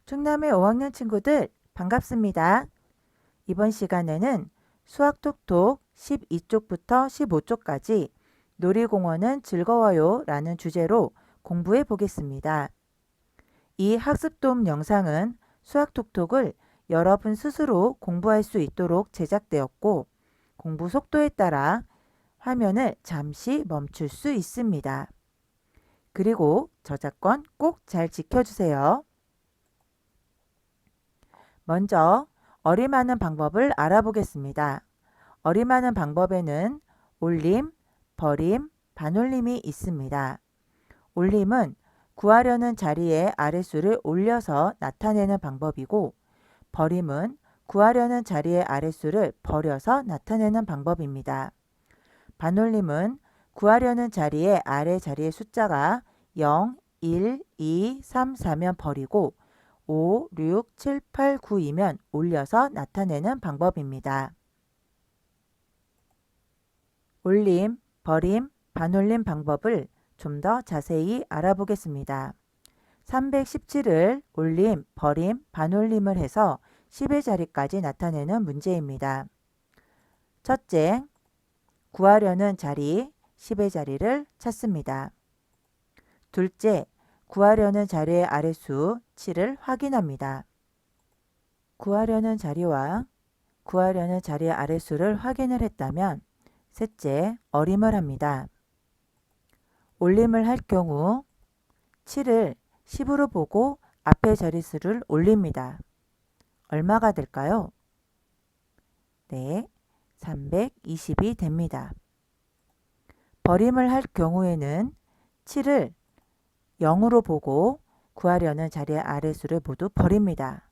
충남의 5학년 친구들 반갑습니다. 이번 시간에는 수학톡톡 12쪽부터 15쪽까지 놀이공원은 즐거워요 라는 주제로 공부해 보겠습니다. 이 학습도움 영상은 수학톡톡을 여러분 스스로 공부할 수 있도록 제작되었고 공부 속도에 따라 화면을 잠시 멈출 수 있습니다. 그리고 저작권 꼭 잘 지켜주세요. 먼저 어림하는 방법을 알아보겠습니다. 어림하는 방법에는 올림, 버림, 반올림이 있습니다. 올림은 구하려는 자리에 아랫수를 올려서 나타내는 방법이고 버림은 구하려는 자리의 아랫수를 버려서 나타내는 방법입니다. 반올림은 구하려는 자리에 아래 자리의 숫자가 0, 1, 2, 3, 4면 버리고 5, 6, 7, 8, 9이면 올려서 나타내는 방법입니다. 올림, 버림, 반올림 방법을 좀 더 자세히 알아보겠습니다. 317을 올림, 버림, 반올림을 해서 10의 자리까지 나타내는 문제입니다. 첫째, 구하려는 자리 10의 자리를 찾습니다. 둘째, 구하려는 자리의 아랫수 7을 확인합니다. 구하려는 자리와 구하려는 자리의 아랫수를 확인을 했다면 셋째, 어림을 합니다. 올림을 할 경우 7을 10으로 보고 앞에 자릿수를 올립니다. 얼마가 될까요? 네, 320이 됩니다. 버림을 할 경우에는 7을 0으로 보고 구하려는 자리의 아랫수를 모두 버립니다.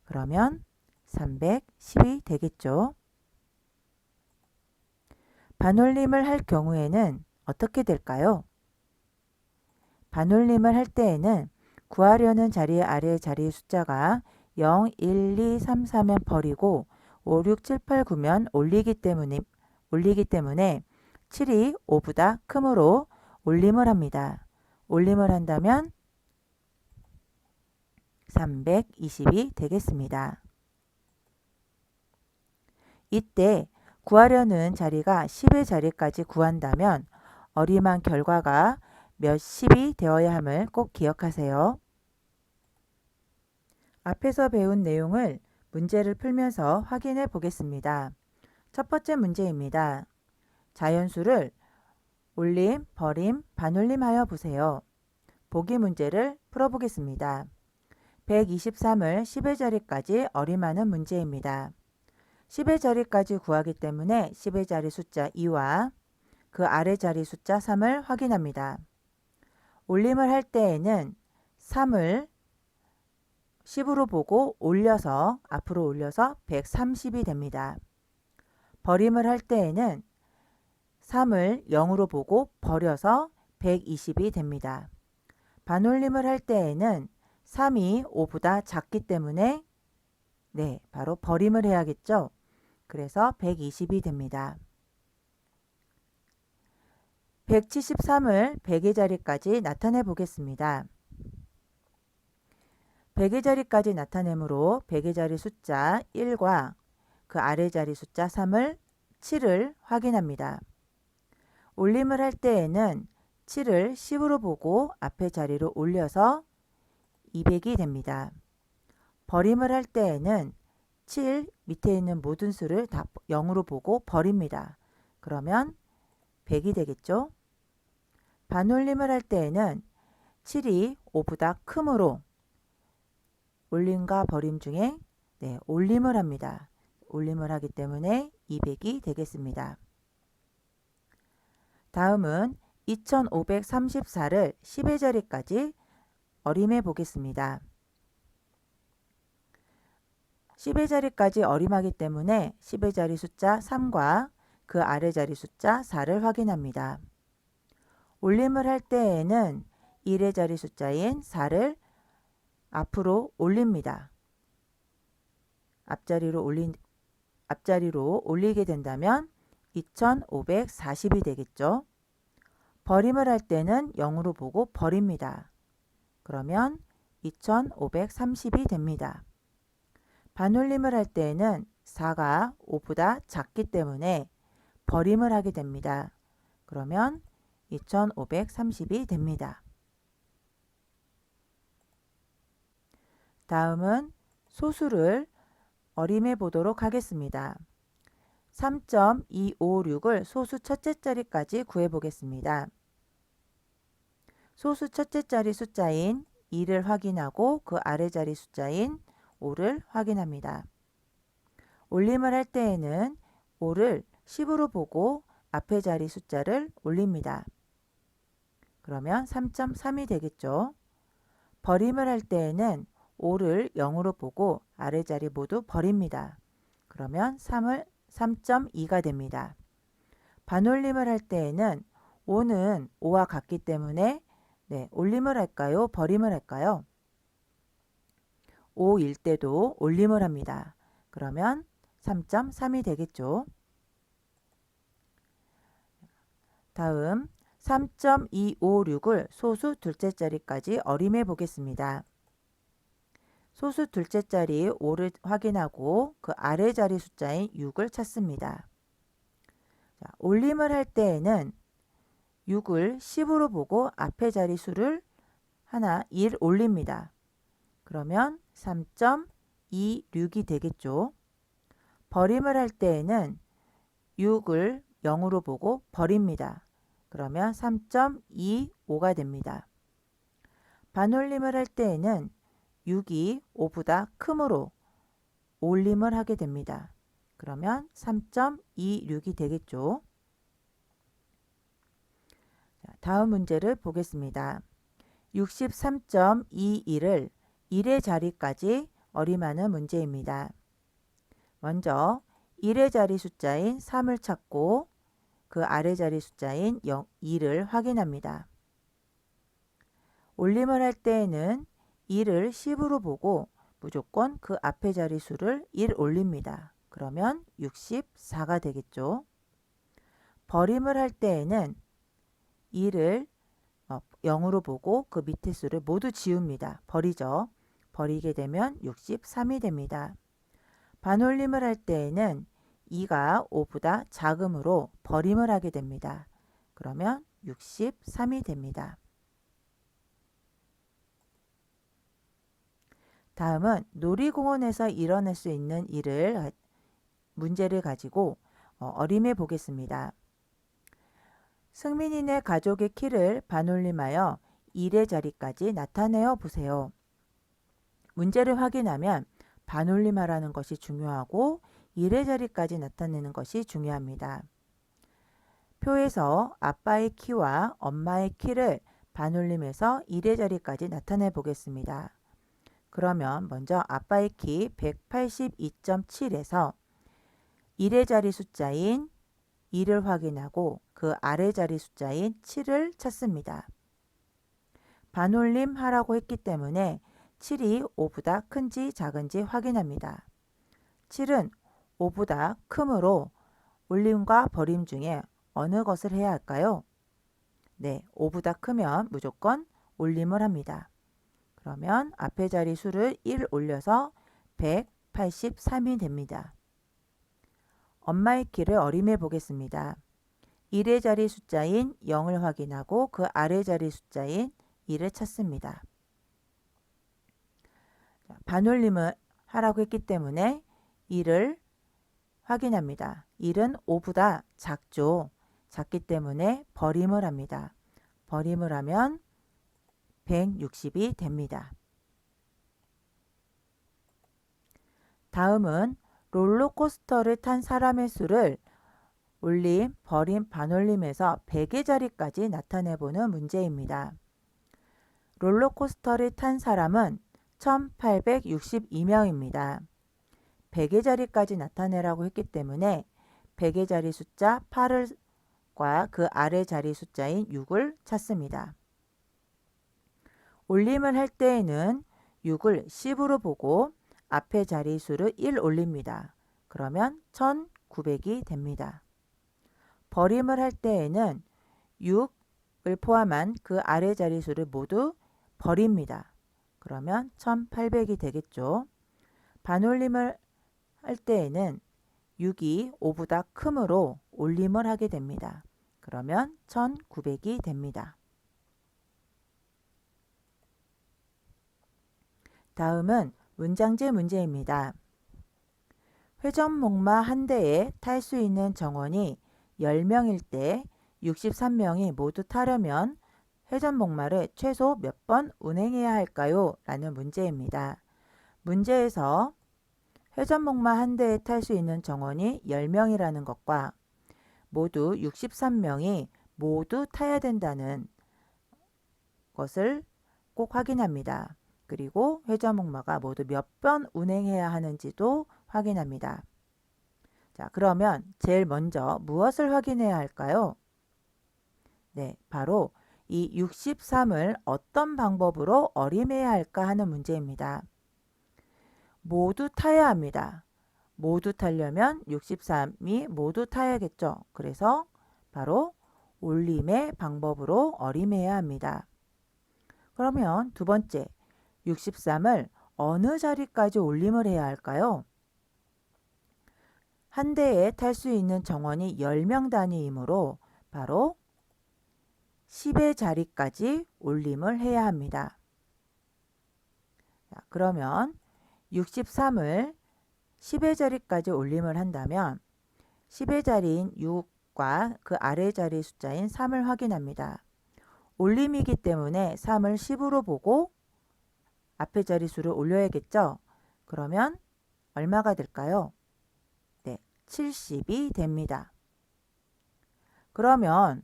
그러면 310이 되겠죠. 반올림을 할 경우에는 어떻게 될까요? 반올림을 할 때에는 구하려는 자리의 아래 자리의 숫자가 0, 1, 2, 3, 4면 버리고 5, 6, 7, 8, 9면 올리기 때문에 7이 5보다 크므로 올림을 합니다. 올림을 한다면 320이 되겠습니다. 이때 구하려는 자리가 10의 자리까지 구한다면 어림한 결과가 몇십이 되어야 함을 꼭 기억하세요. 앞에서 배운 내용을 문제를 풀면서 확인해 보겠습니다. 첫 번째 문제입니다. 자연수를 올림, 버림, 반올림하여 보세요. 보기 문제를 풀어보겠습니다. 123을 10의 자리까지 어림하는 문제입니다. 10의 자리까지 구하기 때문에 10의 자리 숫자 2와 그 아래 자리 숫자 3을 확인합니다. 올림을 할 때에는 3을 10으로 보고 올려서 앞으로 올려서 130이 됩니다. 버림을 할 때에는 3을 0으로 보고 버려서 120이 됩니다. 반올림을 할 때에는 3이 5보다 작기 때문에 바로 버림을 해야겠죠. 그래서 120이 됩니다. 173을 100의 자리까지 나타내 보겠습니다. 100의 자리까지 나타내므로 100의 자리 숫자 1과 그 아래 자리 숫자 7을 확인합니다. 올림을 할 때에는 7을 10으로 보고 앞에 자리로 올려서 200이 됩니다. 버림을 할 때에는 7 밑에 있는 모든 수를 다 0으로 보고 버립니다. 그러면 100이 되겠죠. 반올림을 할 때에는 7이 5보다 크므로 올림과 버림 중에 올림을 합니다. 올림을 하기 때문에 200이 되겠습니다. 다음은 2534를 10의 자리까지 어림해 보겠습니다. 10의 자리까지 어림하기 때문에 10의 자리 숫자 3과 그 아래 자리 숫자 4를 확인합니다. 올림을 할 때에는 1의 자리 숫자인 4를 앞으로 올립니다. 앞자리로 올리게 된다면 2540이 되겠죠. 버림을 할 때는 0으로 보고 버립니다. 그러면 2530이 됩니다. 반올림을 할 때에는 4가 5보다 작기 때문에 버림을 하게 됩니다. 그러면 2530이 됩니다. 다음은 소수를 어림해 보도록 하겠습니다. 3.256을 소수 첫째 자리까지 구해 보겠습니다. 소수 첫째 자리 숫자인 2를 확인하고 그 아래 자리 숫자인 5를 확인합니다. 올림을 할 때에는 5를 10으로 보고 앞에 자리 숫자를 올립니다. 그러면 3.3이 되겠죠. 버림을 할 때에는 5를 0으로 보고 아래 자리 모두 버립니다. 그러면 3.2가 됩니다. 반올림을 할 때에는 5는 5와 같기 때문에 올림을 할까요? 버림을 할까요? 5일 때도 올림을 합니다. 그러면 3.3이 되겠죠. 다음 3.256을 소수 둘째 자리까지 어림해 보겠습니다. 소수 둘째 자리 5를 확인하고 그 아래 자리 숫자인 6을 찾습니다. 자, 올림을 할 때에는 6을 10으로 보고 앞에 자리 수를 하나 1 올립니다. 그러면 3.26이 되겠죠. 버림을 할 때에는 6을 0으로 보고 버립니다. 그러면 3.25가 됩니다. 반올림을 할 때에는 6이 5보다 크므로 올림을 하게 됩니다. 그러면 3.26이 되겠죠. 다음 문제를 보겠습니다. 63.21을 1의 자리까지 어림하는 문제입니다. 먼저 1의 자리 숫자인 3을 찾고 그 아래 자리 숫자인 2를 확인합니다. 올림을 할 때에는 2를 10으로 보고 무조건 그 앞에 자리 수를 1 올립니다. 그러면 64가 되겠죠. 버림을 할 때에는 2를 0으로 보고 그 밑에 수를 모두 지웁니다. 버리죠. 버리게 되면 63이 됩니다. 반올림을 할 때에는 2가 5보다 작으므로 버림을 하게 됩니다. 그러면 63이 됩니다. 다음은 놀이공원에서 일어날 수 있는 일을 문제를 가지고 어림해 보겠습니다. 승민이네 가족의 키를 반올림하여 1의 자리까지 나타내어 보세요. 문제를 확인하면 반올림하라는 것이 중요하고 1의 자리까지 나타내는 것이 중요합니다. 표에서 아빠의 키와 엄마의 키를 반올림해서 1의 자리까지 나타내 보겠습니다. 그러면 먼저 아빠의 키 182.7에서 1의 자리 숫자인 2를 확인하고 그 아래 자리 숫자인 7을 찾습니다. 반올림 하라고 했기 때문에 7이 5보다 큰지 작은지 확인합니다. 7은 5보다 크므로 올림과 버림 중에 어느 것을 해야 할까요? 5보다 크면 무조건 올림을 합니다. 그러면 앞에 자리 수를 1 올려서 183이 됩니다. 엄마의 키를 어림해 보겠습니다. 1의 자리 숫자인 0을 확인하고 그 아래 자리 숫자인 2를 찾습니다. 반올림을 하라고 했기 때문에 1을 확인합니다. 1은 5보다 작죠. 작기 때문에 버림을 합니다. 버림을 하면 160이 됩니다. 다음은 롤러코스터를 탄 사람의 수를 올림, 버림, 반올림에서 100의 자리까지 나타내보는 문제입니다. 롤러코스터를 탄 사람은 1862명입니다. 100의 자리까지 나타내라고 했기 때문에 100의 자리 숫자 8과 그 아래 자리 숫자인 6을 찾습니다. 올림을 할 때에는 6을 10으로 보고 앞에 자리 수를 1 올립니다. 그러면 1900이 됩니다. 버림을 할 때에는 6을 포함한 그 아래 자리 수를 모두 버립니다. 그러면 1800이 되겠죠. 반올림을 할 때에는 6이 5보다 크므로 올림을 하게 됩니다. 그러면 1900이 됩니다. 다음은 문장제 문제입니다. 회전목마 한 대에 탈 수 있는 정원이 10명일 때 63명이 모두 타려면 회전목마를 최소 몇 번 운행해야 할까요? 라는 문제입니다. 문제에서 회전목마 한 대에 탈 수 있는 정원이 10명이라는 것과 모두 63명이 모두 타야 된다는 것을 꼭 확인합니다. 그리고 회전목마가 모두 몇 번 운행해야 하는지도 확인합니다. 자, 그러면 제일 먼저 무엇을 확인해야 할까요? 네, 바로 이 63을 어떤 방법으로 어림해야 할까 하는 문제입니다. 모두 타야 합니다. 모두 타려면 63이 모두 타야겠죠. 그래서 바로 올림의 방법으로 어림해야 합니다. 그러면 두 번째, 63을 어느 자리까지 올림을 해야 할까요? 한 대에 탈 수 있는 정원이 10명 단위이므로 바로 10의 자리까지 올림을 해야 합니다. 자, 그러면 63을 10의 자리까지 올림을 한다면 10의 자리인 6과 그 아래 자리 숫자인 3을 확인합니다. 올림이기 때문에 3을 10으로 보고 앞에 자리수를 올려야겠죠? 그러면 얼마가 될까요? 네, 70이 됩니다. 그러면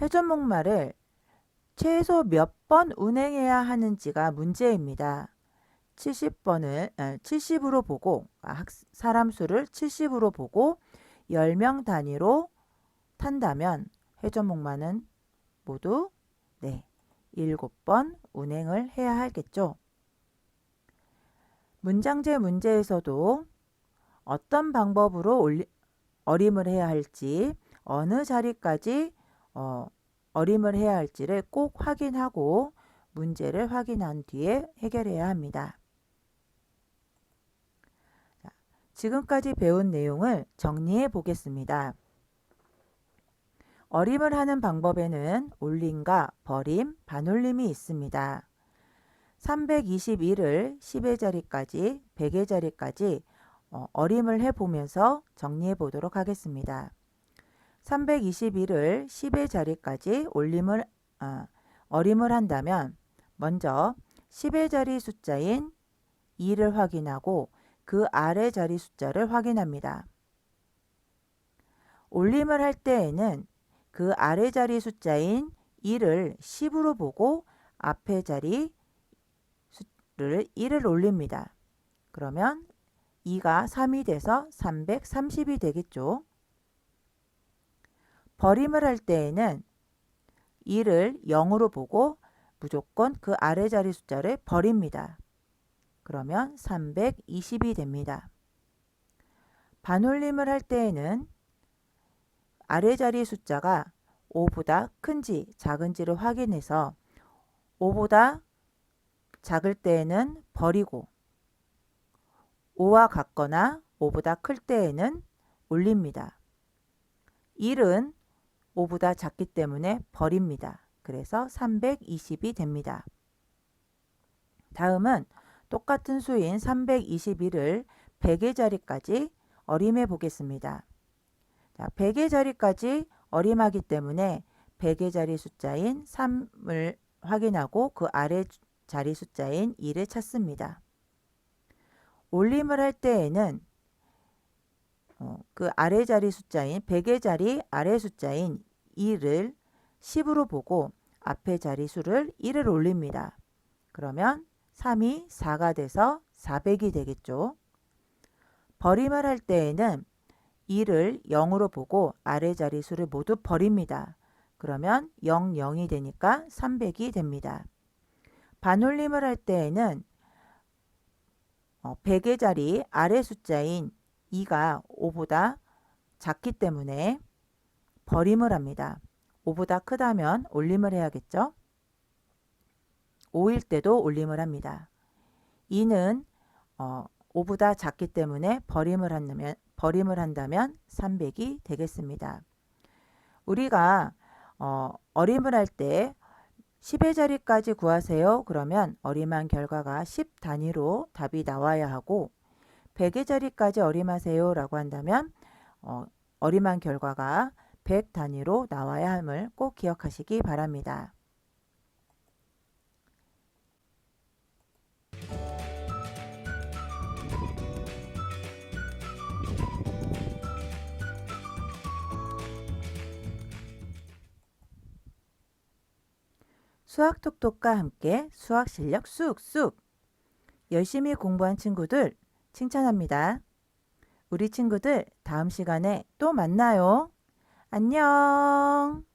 회전목마를 최소 몇 번 운행해야 하는지가 문제입니다. 70으로 보고 사람 수를 70으로 보고 10명 단위로 탄다면 회전목마는 모두 7번 운행을 해야 하겠죠. 문장제 문제에서도 어떤 방법으로 어림을 해야 할지, 어느 자리까지 어림을 해야 할지를 꼭 확인하고 문제를 확인한 뒤에 해결해야 합니다. 자, 지금까지 배운 내용을 정리해 보겠습니다. 어림을 하는 방법에는 올림과 버림, 반올림이 있습니다. 321을 10의 자리까지, 100의 자리까지 어림을 해보면서 정리해 보도록 하겠습니다. 321을 10의 자리까지 어림을 한다면 먼저 10의 자리 숫자인 2를 확인하고 그 아래 자리 숫자를 확인합니다. 올림을 할 때에는 그 아래 자리 숫자인 2를 10으로 보고 앞에 자리 수를 1을 올립니다. 그러면 2가 3이 돼서 330이 되겠죠. 버림을 할 때에는 2를 0으로 보고 무조건 그 아래 자리 숫자를 버립니다. 그러면 320이 됩니다. 반올림을 할 때에는 아래 자리 숫자가 5보다 큰지 작은지를 확인해서 5보다 작을 때에는 버리고 5와 같거나 5보다 클 때에는 올립니다. 1은 5보다 작기 때문에 버립니다. 그래서 320이 됩니다. 다음은 똑같은 수인 321을 100의 자리까지 어림해 보겠습니다. 자, 100의 자리까지 어림하기 때문에 100의 자리 숫자인 3을 확인하고 그 아래 자리 숫자인 2를 찾습니다. 올림을 할 때에는 그 아래 자리 숫자인 100의 자리 아래 숫자인 2를 10으로 보고 앞에 자리 수를 1을 올립니다. 그러면 3이 4가 돼서 400이 되겠죠. 버림을 할 때에는 2를 0으로 보고 아래 자리 수를 모두 버립니다. 그러면 0, 0이 되니까 300이 됩니다. 반올림을 할 때에는 100의 자리 아래 숫자인 2가 5보다 작기 때문에 버림을 합니다. 5보다 크다면 올림을 해야겠죠. 5일 때도 올림을 합니다. 2는 5보다 작기 때문에 버림을 한다면 300이 되겠습니다. 우리가 어림을 할 때 10의 자리까지 구하세요. 그러면 어림한 결과가 10 단위로 답이 나와야 하고 100의 자리까지 어림하세요 라고 한다면 어림한 결과가 100 단위로 나와야 함을 꼭 기억하시기 바랍니다. 수학톡톡과 함께 수학 실력 쑥쑥! 열심히 공부한 친구들 칭찬합니다. 우리 친구들 다음 시간에 또 만나요. 안녕!